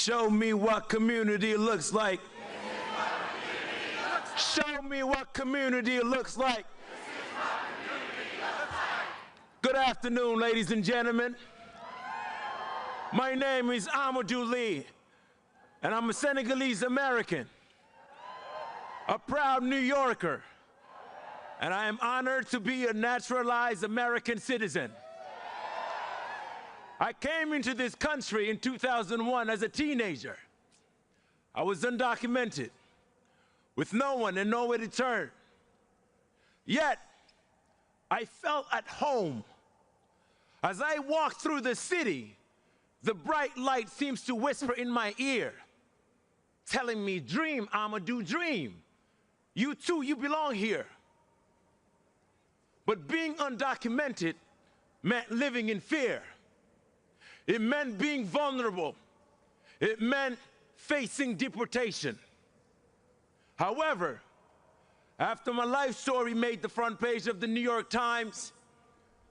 Show me what community looks like. Show me what community looks like. Good afternoon, ladies and gentlemen. My name is Amadou Lee, and I'm a Senegalese American, a proud New Yorker, and I am honored to be a naturalized American citizen. I came into this country in 2001 as a teenager. I was undocumented, with no one and nowhere to turn. Yet, I felt at home. As I walked through the city, the bright light seems to whisper in my ear, telling me, dream, Amadou, dream. You too, you belong here. But being undocumented meant living in fear. It meant being vulnerable. It meant facing deportation. However, after my life story made the front page of the New York Times,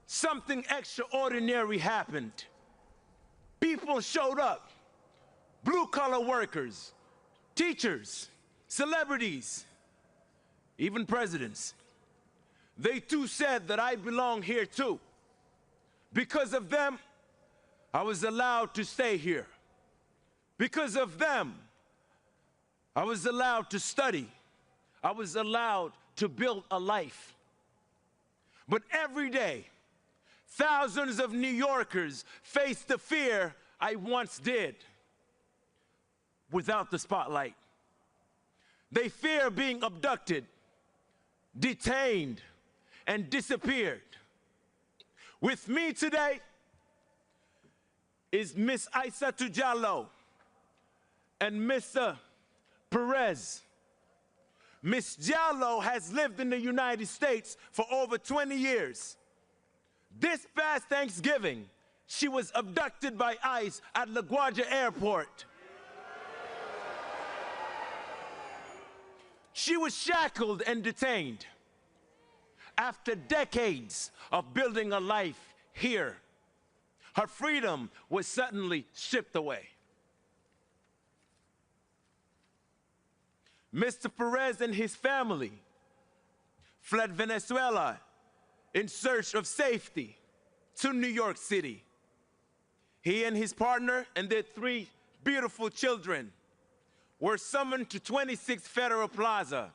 something extraordinary happened. People showed up, blue-collar workers, teachers, celebrities, even presidents. They too said that I belong here too. Because of them, I was allowed to stay here. Because of them, I was allowed to study. I was allowed to build a life. But every day, thousands of New Yorkers face the fear I once did without the spotlight. They fear being abducted, detained, and disappeared. With me today is Miss Aissatou Diallo and Mr. Perez. Miss Diallo has lived in the United States for over 20 years. This past Thanksgiving, she was abducted by ICE at LaGuardia Airport. She was shackled and detained after decades of building a life here. Her freedom was suddenly stripped away. Mr. Perez and his family fled Venezuela in search of safety to New York City. He and his partner and their 3 beautiful children were summoned to 26 Federal Plaza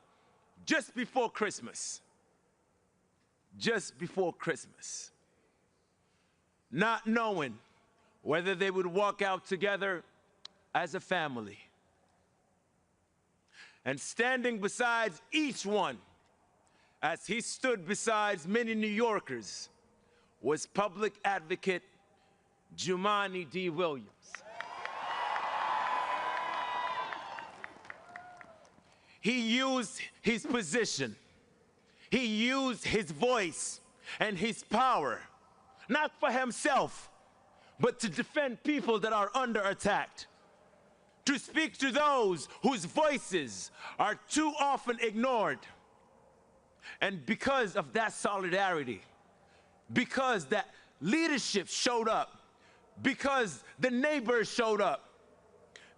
just before Christmas. Just before Christmas. Not knowing whether they would walk out together as a family. And standing beside each one, as he stood beside many New Yorkers, was public advocate Jumaane D. Williams. He used his position, he used his voice and his power, not for himself, but to defend people that are under attack, to speak to those whose voices are too often ignored. And because of that solidarity, because that leadership showed up, because the neighbors showed up,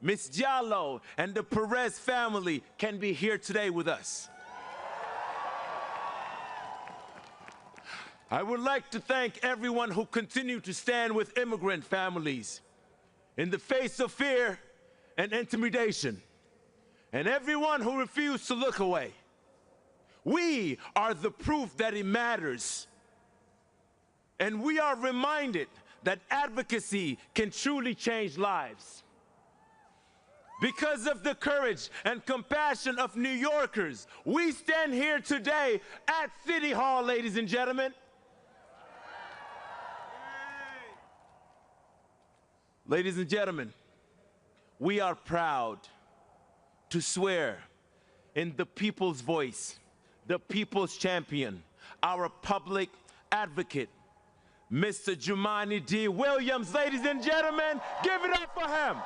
Ms. Diallo and the Perez family can be here today with us. I would like to thank everyone who continued to stand with immigrant families in the face of fear and intimidation, and everyone who refused to look away. We are the proof that it matters, and we are reminded that advocacy can truly change lives. Because of the courage and compassion of New Yorkers, we stand here today at City Hall, ladies and gentlemen. Ladies and gentlemen, we are proud to swear in the people's voice, the people's champion, our public advocate, Mr. Jumaane D. Williams. Ladies and gentlemen, give it up for him.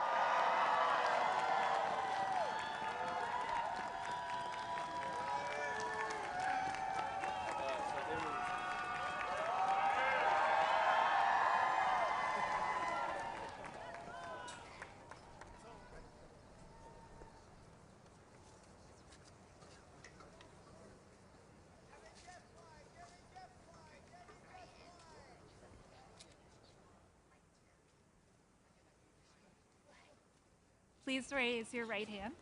Please raise your right hand.